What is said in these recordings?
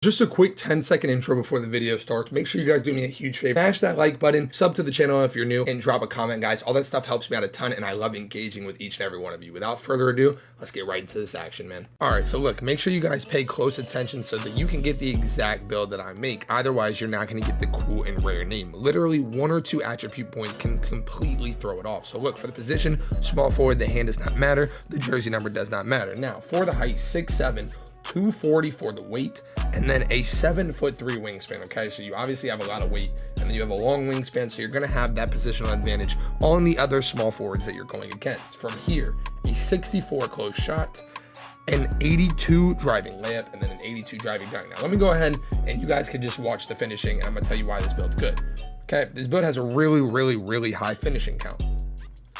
Just a quick 10-second intro before the video starts. Make sure you guys do me a huge favor. Smash that like button, sub to the channel if you're new, and drop a comment, guys. All that stuff helps me out a ton, and I love engaging with each and every one of you. Without further ado, let's get right into this action, man. All right, so look, make sure you guys pay close attention so that you can get the exact build that I make. Otherwise, you're not going to get the cool and rare name. Literally, one or two attribute points can completely throw it off. So look, for the position, small forward, the hand does not matter. The jersey number does not matter. Now, for the height, 6'7", 240 for the weight, and then a 7'3" wingspan. Okay, so you obviously have a lot of weight, and then you have a long wingspan, so you're going to have that positional advantage on the other small forwards that you're going against. From here, a 64 close shot, an 82 driving layup, and then an 82 driving dunk. Now let me go ahead and you guys can just watch the finishing, and I'm gonna tell you why this build's good. Okay, this build has a really high finishing count.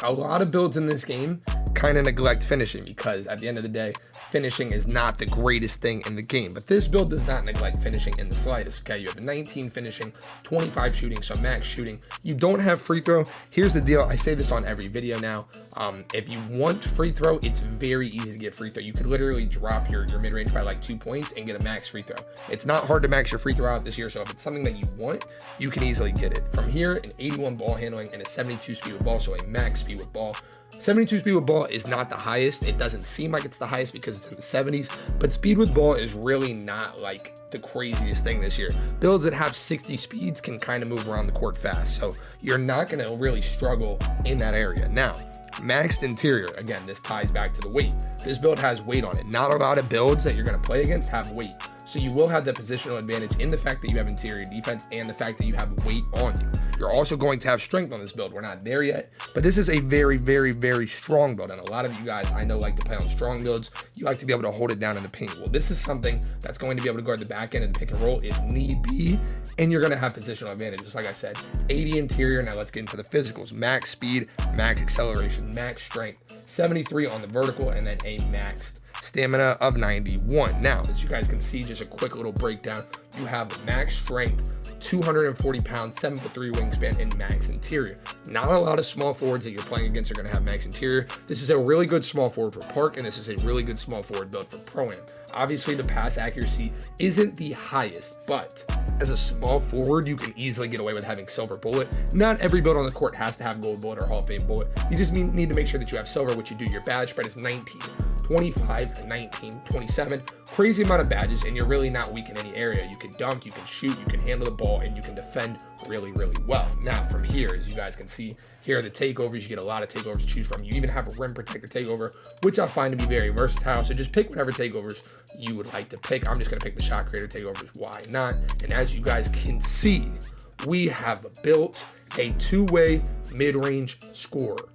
A lot of builds in this game kind of neglect finishing because at the end of the day, finishing is not the greatest thing in the game, but this build does not neglect finishing in the slightest. Okay, you have a 19 finishing, 25 shooting, so max shooting. You don't have free throw. Here's the deal, I say this on every video now. If you want free throw, it's very easy to get free throw. You could literally drop your mid-range by like 2 points and get a max free throw. It's not hard to max your free throw out this year, so if it's something that you want, you can easily get it. From here, an 81 ball handling and a 72 speed with ball, so a max speed with ball. 72 speed with ball is not the highest. It doesn't seem like it's the highest because it's in the 70s, but speed with ball is really not like the craziest thing this year. Builds that have 60 speeds can kind of move around the court fast, so you're not going to really struggle in that area. Now, maxed interior, again, this ties back to the weight. This build has weight on it. Not a lot of builds that you're going to play against have weight. So you will have the positional advantage in the fact that you have interior defense and the fact that you have weight on you. You're also going to have strength on this build. We're not there yet, but this is a very strong build. And a lot of you guys I know like to play on strong builds. You like to be able to hold it down in the paint. Well, this is something that's going to be able to guard the back end and the pick and roll if need be. And you're going to have positional advantage. Just like I said, 80 interior. Now let's get into the physicals. Max speed, max acceleration, max strength, 73 on the vertical, and then a maxed stamina of 91. Now, as you guys can see, just a quick little breakdown. You have max strength, 240 pounds, 7'3" wingspan, and max interior. Not a lot of small forwards that you're playing against are going to have max interior. This is a really good small forward for Park, and this is a really good small forward build for Pro-Am. Obviously, the pass accuracy isn't the highest, but as a small forward, you can easily get away with having silver bullet. Not every build on the court has to have gold bullet or Hall of Fame bullet. You just need to make sure that you have silver, which you do. Your badge spread is 19, 25, 19, 27. Crazy amount of badges, and you're really not weak in any area. You can dunk, you can shoot, you can handle the ball, and you can defend really well. Now, from here, as you guys can see, here are the takeovers. You get a lot of takeovers to choose from. You even have a rim protector takeover, which I find to be very versatile. So just pick whatever takeovers you would like to pick. I'm just going to pick the shot creator takeovers. Why not? And as you guys can see, we have built a two-way mid-range scorer.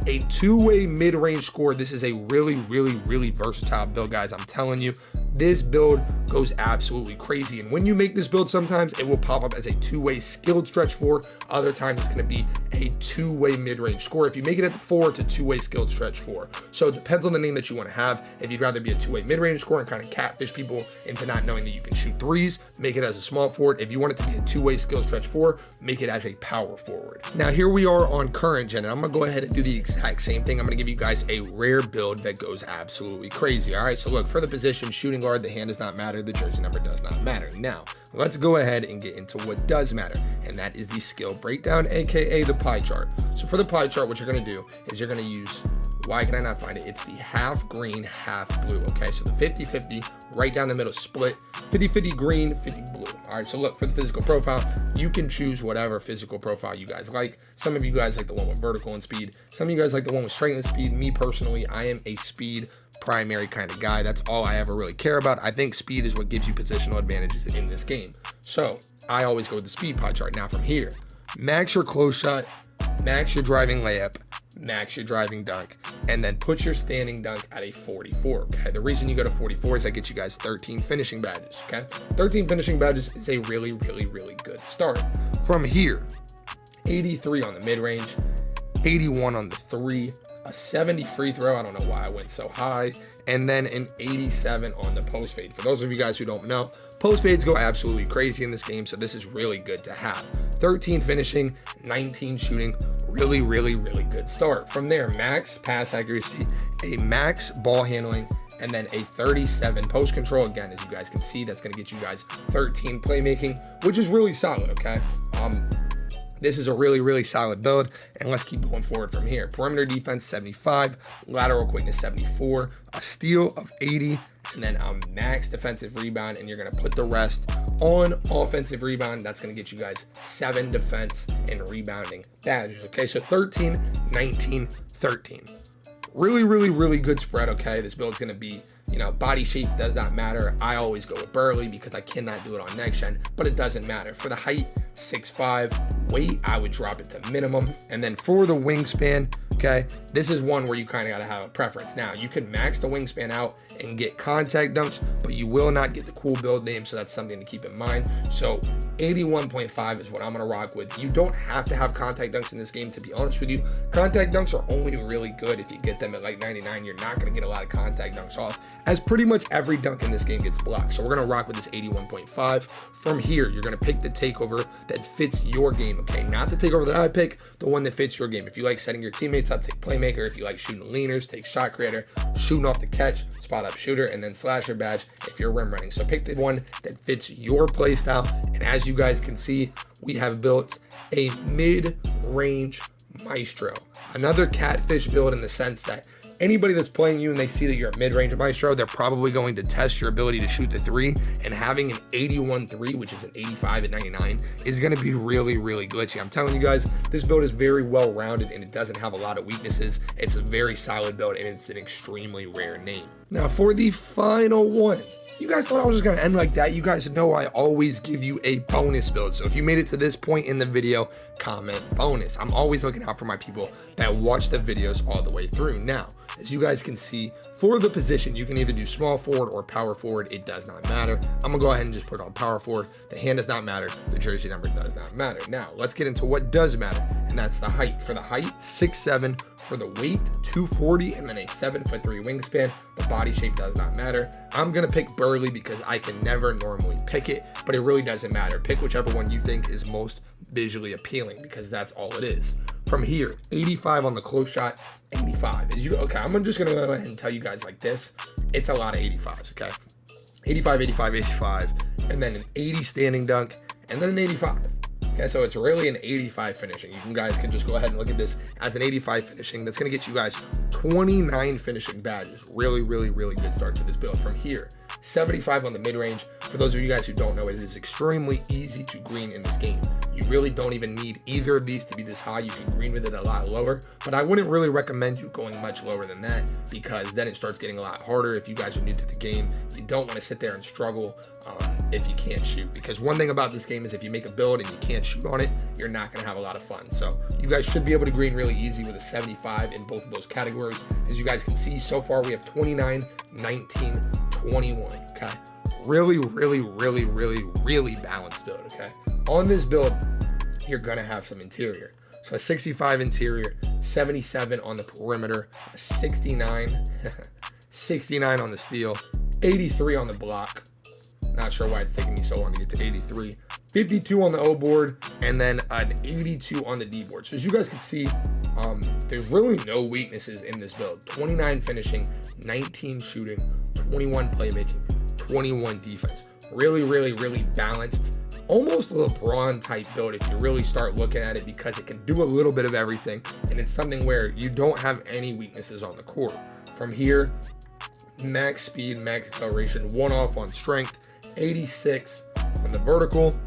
A two-way mid-range score. This is a really versatile build, guys. I'm telling you, this build goes absolutely crazy. And when you make this build, sometimes it will pop up as a two-way skilled stretch 4. Other times it's going to be a two-way mid-range score. If you make it at the 4, it's a two-way skilled stretch 4. So it depends on the name that you want to have. If you'd rather be a two-way mid-range score and kind of catfish people into not knowing that you can shoot threes, make it as a small forward. If you want it to be a two-way skilled stretch 4, make it as a power forward. Now here we are on current gen, and I'm going to go ahead and do the exact same thing. I'm going to give you guys a rare build that goes absolutely crazy. All right, so look, for the position, shooting guard, the hand does not matter, the jersey number does not matter. Now, let's go ahead and get into what does matter, and that is the skill breakdown, aka the pie chart. So for the pie chart, what you're going to do is you're going to use, why can I not find it? It's the half green, half blue. Okay, so the 50-50, right down the middle split, 50-50 green, 50 blue. All right, so look, for the physical profile, you can choose whatever physical profile you guys like. Some of you guys like the one with vertical and speed. Some of you guys like the one with strength and speed. Me personally, I am a speed primary kind of guy. That's all I ever really care about. I think speed is what gives you positional advantages in this game. So I always go with the speed pie chart. Now from here, max your close shot, max your driving layup, max your driving dunk, and then put your standing dunk at a 44. Okay, the reason you go to 44 is that gets you guys 13 finishing badges. Okay, 13 finishing badges is a really good start. From here, 83 on the mid-range, 81 on the 3, a 70 free throw. I don't know why I went so high. And then an 87 on the post fade. For those of you guys who don't know, post fades go absolutely crazy in this game, so this is really good to have. 13 finishing, 19 shooting, really good start. From there, max pass accuracy, a max ball handling, and then a 37 post control. Again, as you guys can see, that's going to get you guys 13 playmaking, which is really solid, okay? This is a really, really solid build, and let's keep going forward from here. Perimeter defense, 75, lateral quickness, 74, a steal of 80, and then a max defensive rebound, and you're going to put the rest on offensive rebound. That's going to get you guys 7 defense and rebounding badges, okay? So 13, 19, 13. Really, really, really good spread, okay? This build's going to be, you know, body shape does not matter. I always go with Burley because I cannot do it on next gen, but it doesn't matter. For the height, 6'5", weight, I would drop it to minimum. And then for the wingspan, okay, this is one where you kind of got to have a preference. Now, you can max the wingspan out and get contact dunks, but you will not get the cool build name, so that's something to keep in mind. So 81.5 is what I'm going to rock with. You don't have to have contact dunks in this game, to be honest with you. Contact dunks are only really good if you get them at like 99. You're not going to get a lot of contact dunks off, as pretty much every dunk in this game gets blocked. So we're going to rock with this 81.5. From here, you're going to pick the takeover that fits your game, okay? Not the takeover that I pick, the one that fits your game. If you like setting your teammates up, take playmaker. If you like shooting leaners, take shot creator. Shooting off the catch, spot up shooter, and then slasher badge if you're rim running. So pick the one that fits your play style. And as you guys can see, we have built a mid-range maestro. Another catfish build in the sense that anybody that's playing you and they see that you're a mid-range maestro, they're probably going to test your ability to shoot the 3, and having an 81-3, which is an 85 and 99, is going to be really, really glitchy. I'm telling you guys, this build is very well-rounded and it doesn't have a lot of weaknesses. It's a very solid build and it's an extremely rare name. Now for the final one, you guys thought I was just going to end like that. You guys know I always give you a bonus build. So if you made it to this point in the video, comment bonus. I'm always looking out for my people that watch the videos all the way through. Now, as you guys can see, for the position, you can either do small forward or power forward. It does not matter. I'm going to go ahead and just put it on power forward. The hand does not matter. The jersey number does not matter. Now, let's get into what does matter, and that's the height. For the height, 6'7". For the weight, 240, and then a 7'3" wingspan. The body shape does not matter. I'm gonna pick Burley because I can never normally pick it, but it really doesn't matter. Pick whichever one you think is most visually appealing because that's all it is. From here, 85 on the close shot, 85. Okay, I'm just gonna go ahead and tell you guys like this. It's a lot of 85s, okay? 85, 85, 85, and then an 80 standing dunk, and then an 85. Okay, so it's really an 85 finishing. You guys can just go ahead and look at this as an 85 finishing. That's going to get you guys 29 finishing badges. Really, really, really good start to this build. From here, 75 on the mid-range. For those of you guys who don't know, it is extremely easy to green in this game. You really don't even need either of these to be this high. You can green with it a lot lower, but I wouldn't really recommend you going much lower than that because then it starts getting a lot harder. If you guys are new to the game, you don't want to sit there and struggle if you can't shoot, because one thing about this game is if you make a build and you can't shoot on it, you're not going to have a lot of fun. So you guys should be able to green really easy with a 75 in both of those categories. As you guys can see, so far we have 29, 19, 21. Okay, really, really, really, really, really balanced build. Okay, on this build, you're gonna have some interior. So a 65 interior, 77 on the perimeter, a 69, 69 on the steal, 83 on the block. Not sure why it's taking me so long to get to 83. 52 on the O board, and then an 82 on the D board. So as you guys can see, there's really no weaknesses in this build. 29 finishing, 19 shooting, 21 playmaking, 21 defense. Really, really, really balanced. Almost a LeBron type build if you really start looking at it, because it can do a little bit of everything, and it's something where you don't have any weaknesses on the court. From here, max speed, max acceleration, 1 off on strength, 86 on the vertical,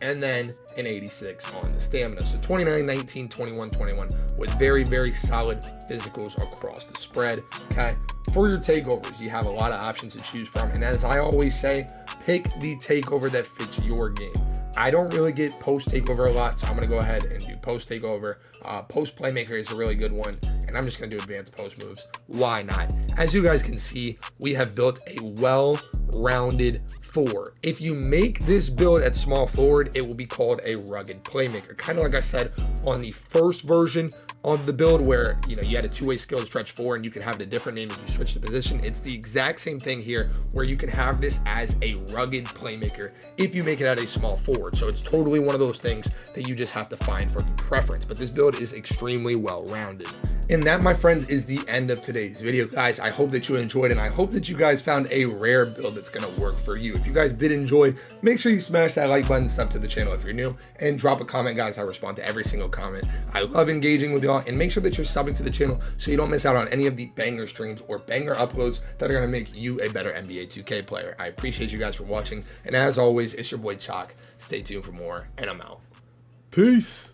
and then an 86 on the stamina. So 29, 19, 21, 21 with very, very solid physicals across the spread. Okay, for your takeovers, you have a lot of options to choose from, and as I always say, pick the takeover that fits your game. I don't really get post takeover a lot, so I'm going to go ahead and do post takeover. Post playmaker is a really good one, and I'm just going to do advanced post moves. Why not? As you guys can see, we have built a well-rounded 4. If you make this build at small forward, it will be called a rugged playmaker. Kind of like I said on the first version of the build where, you know, you had a two-way skill stretch 4 and you can have a different name if you switch the position. It's the exact same thing here where you can have this as a rugged playmaker if you make it at a small forward. So it's totally one of those things that you just have to find for the preference. But this build is extremely well-rounded. And that, my friends, is the end of today's video, guys. I hope that you enjoyed, and I hope that you guys found a rare build that's going to work for you. If you guys did enjoy, make sure you smash that like button, sub to the channel if you're new, and drop a comment, guys. I respond to every single comment. I love engaging with y'all, and make sure that you're subbing to the channel so you don't miss out on any of the banger streams or banger uploads that are going to make you a better NBA 2K player. I appreciate you guys for watching, and as always, it's your boy Choc. Stay tuned for more, and I'm out. Peace.